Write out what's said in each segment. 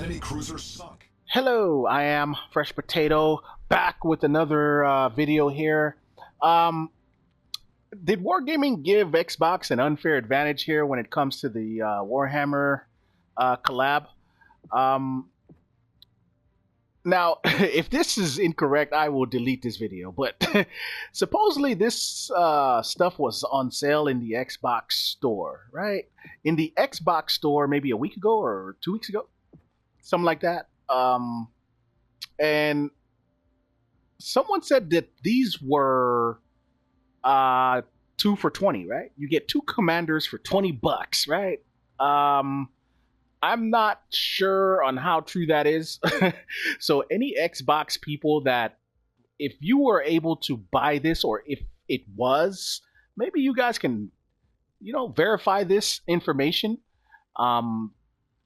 Enemy cruisers sunk. Hello, I am Fresh Potato, back with another video here. Did Wargaming give Xbox an unfair advantage here when it comes to the Warhammer collab? Now, if this is incorrect, I will delete this video. But supposedly this stuff was on sale in the Xbox store, right? In the Xbox store maybe a week ago or 2 weeks ago, something like that. And someone said that these were 2 for $20, right? You get 2 commanders for $20, right? I'm not sure on how true that is. So any Xbox people that, if you were able to buy this, or if it was, maybe you guys can, verify this information.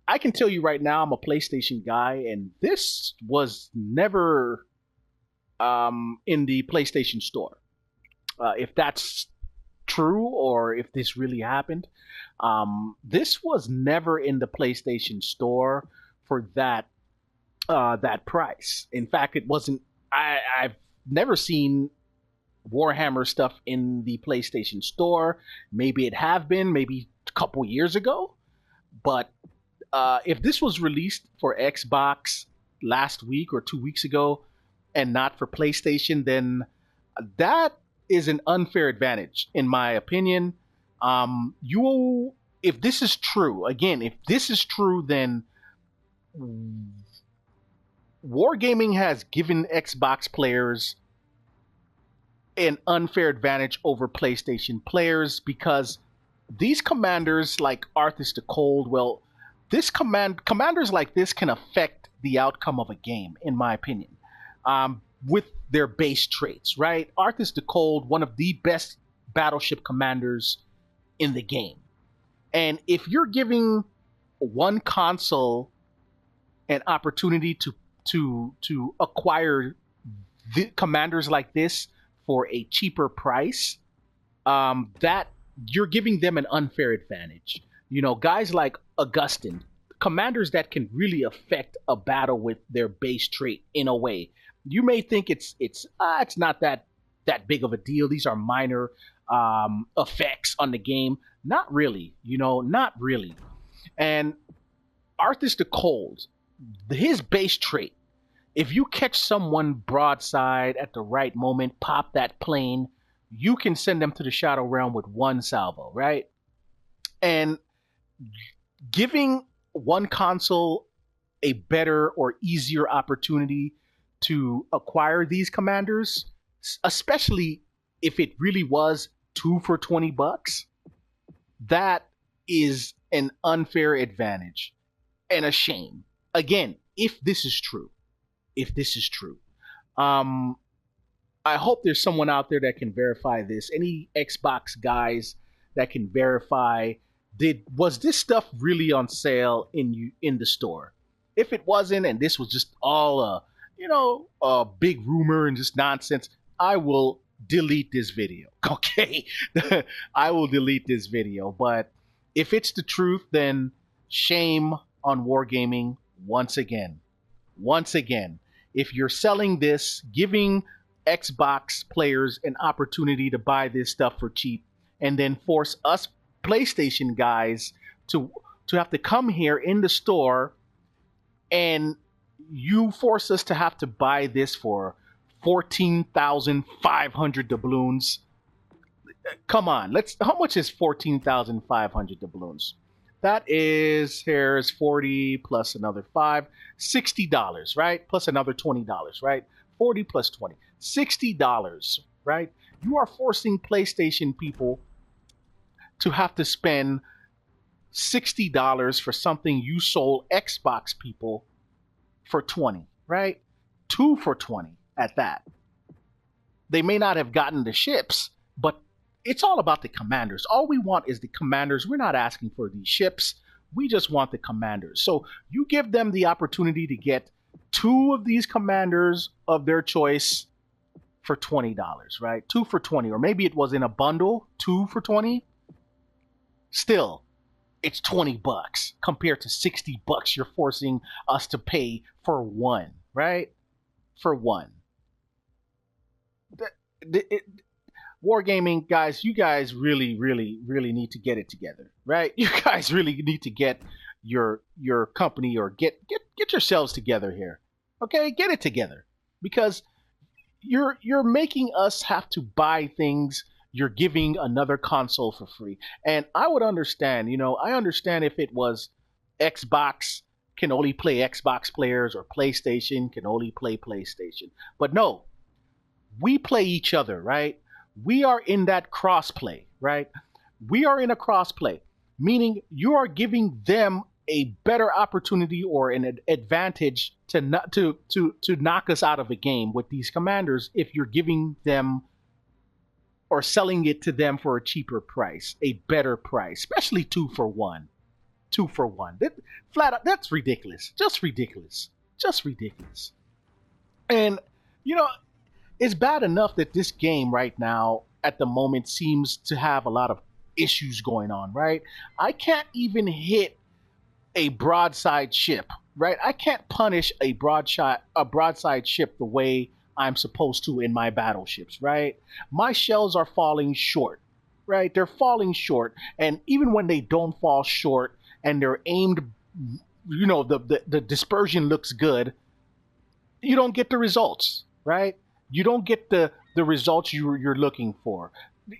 I can tell you right now, I'm a PlayStation guy, and this was never in the PlayStation store. If that's true, or if this really happened, this was never in the PlayStation store for that price. In fact, it wasn't. I've never seen Warhammer stuff in the PlayStation store. Maybe it have been, maybe a couple years ago, but if this was released for Xbox last week or 2 weeks ago and not for PlayStation, then that is an unfair advantage, in my opinion. If this is true, again, if this is true, then Wargaming has given Xbox players an unfair advantage over PlayStation players, because these commanders like Arthas the Cold, well, commanders like this can affect the outcome of a game, in my opinion, with their base traits, right? Arthas the Cold, one of the best battleship commanders in the game. And if you're giving one console an opportunity to acquire the commanders like this for a cheaper price, that you're giving them an unfair advantage. Guys like Augustin, commanders that can really affect a battle with their base trait in a way. You may think it's not that big of a deal. These are minor effects on the game. Not really, not really. And Arthas the Cold, his base trait, if you catch someone broadside at the right moment, pop that plane, you can send them to the Shadow Realm with one salvo, right? And giving one console a better or easier opportunity to acquire these commanders, especially if it really was 2 for $20, that is an unfair advantage and a shame. Again, if this is true, I hope there's someone out there that can verify this. Any Xbox guys that can verify, was this stuff really on sale in the store? If it wasn't, and this was just all a big rumor and just nonsense, I will delete this video. Okay, I will delete this video. But if it's the truth, then shame on Wargaming once again. Once again, if you're selling this, giving Xbox players an opportunity to buy this stuff for cheap, and then force us PlayStation guys to have to come here in the store, and you force us to have to buy this for 14,500 doubloons. Come on, how much is 14,500 doubloons? That is, here's 40 plus another 5, $60, right? Plus another $20, right? 40 plus 20, $60, right? You are forcing PlayStation people to have to spend $60 for something you sold Xbox people for 20, right? 2 for 20 at that. They may not have gotten the ships, but it's all about the commanders. All we want is the commanders. We're not asking for these ships. We just want the commanders. So you give them the opportunity to get 2 of these commanders of their choice for $20, right? 2 for 20, or maybe it was in a bundle, 2 for 20. Still, it's $20 compared to $60 you're forcing us to pay for one, right? For one. Wargaming guys, you guys really, really, really need to get it together, right? You guys really need to get your company or get yourselves together here, okay? Get it together, because you're making us have to buy things. You're giving another console for free, and I would understand. I understand if it was Xbox can only play Xbox players or PlayStation can only play PlayStation, but no, we play each other, right? We are in that crossplay, right? We are in a crossplay, meaning you are giving them a better opportunity or an advantage to knock us out of a game with these commanders if you're giving them or selling it to them for a cheaper price, a better price, especially 2 for 1. 2 for 1. Flat out, that's ridiculous. Just ridiculous. Just ridiculous. And, it's bad enough that this game right now, at the moment, seems to have a lot of issues going on, right? I can't even hit a broadside ship, right? I can't punish a broadside ship the way I'm supposed to in my battleships, right? My shells are falling short, right? They're falling short, and even when they don't fall short and they're aimed, the dispersion looks good, you don't get the results, right? You don't get the results you're looking for.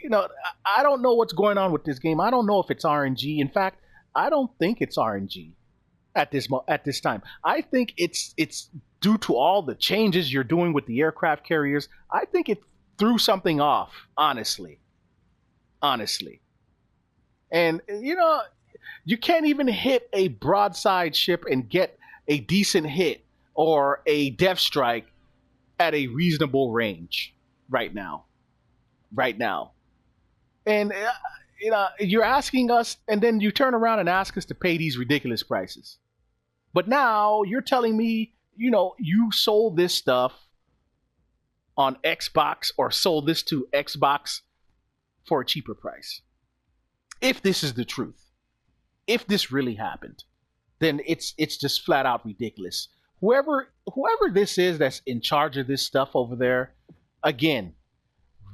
I don't know what's going on with this game. I don't know if it's RNG. In fact, I don't think it's RNG at this time. I think it's due to all the changes you're doing with the aircraft carriers. I think it threw something off, honestly. And you can't even hit a broadside ship and get a decent hit or a death strike at a reasonable range right now. And you're asking us, and then you turn around and ask us to pay these ridiculous prices. But now you're telling me, you sold this stuff on Xbox or sold this to Xbox for a cheaper price. If this is the truth, if this really happened, then it's just flat out ridiculous. Whoever this is that's in charge of this stuff over there, again,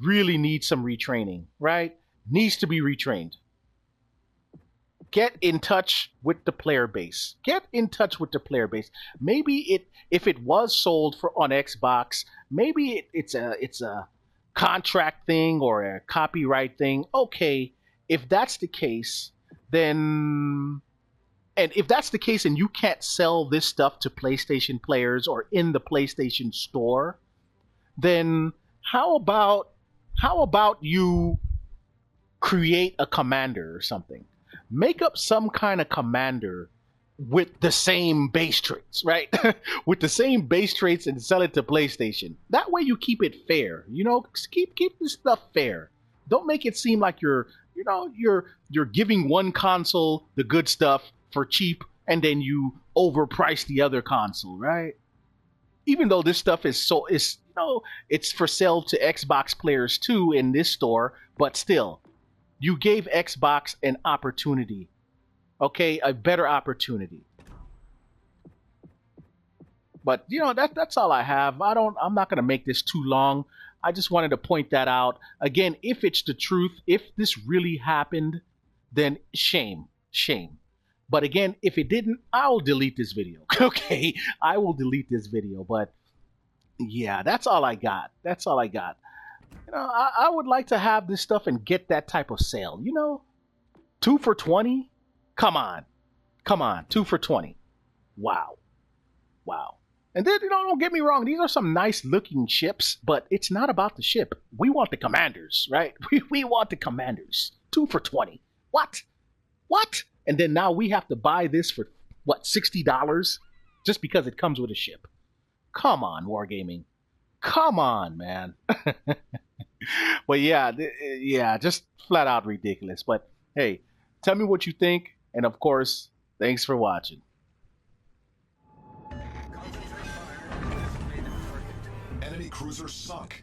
really needs some retraining, right? Needs to be retrained. Get in touch with the player base. Maybe if it was sold on Xbox, maybe it's a contract thing or a copyright thing. Okay, if that's the case, then. And if that's the case and you can't sell this stuff to PlayStation players or in the PlayStation store, then how about you create a commander or something? Make up some kind of commander with the same base traits, right? With the same base traits and sell it to PlayStation. That way you keep it fair. Keep this stuff fair. Don't make it seem like you're giving one console the good stuff for cheap, and then you overprice the other console, right? Even though this stuff it's for sale to Xbox players too in this store, but still, you gave Xbox an opportunity, okay, a better opportunity. But that's all I have. I'm not gonna make this too long. I just wanted to point that out. Again, if it's the truth, if this really happened, then shame. But again, if it didn't, I'll delete this video. Okay, I will delete this video. But yeah, that's all I got. I would like to have this stuff and get that type of sale. 2 for 20? Come on. 2 for 20. Wow. And then, don't get me wrong. These are some nice looking ships, but it's not about the ship. We want the commanders, right? We want the commanders. 2 for 20. What? And then now we have to buy this for, what, $60? Just because it comes with a ship. Come on, Wargaming. Come on, man. But yeah, just flat out ridiculous. But hey, tell me what you think. And of course, thanks for watching. Enemy cruiser sunk.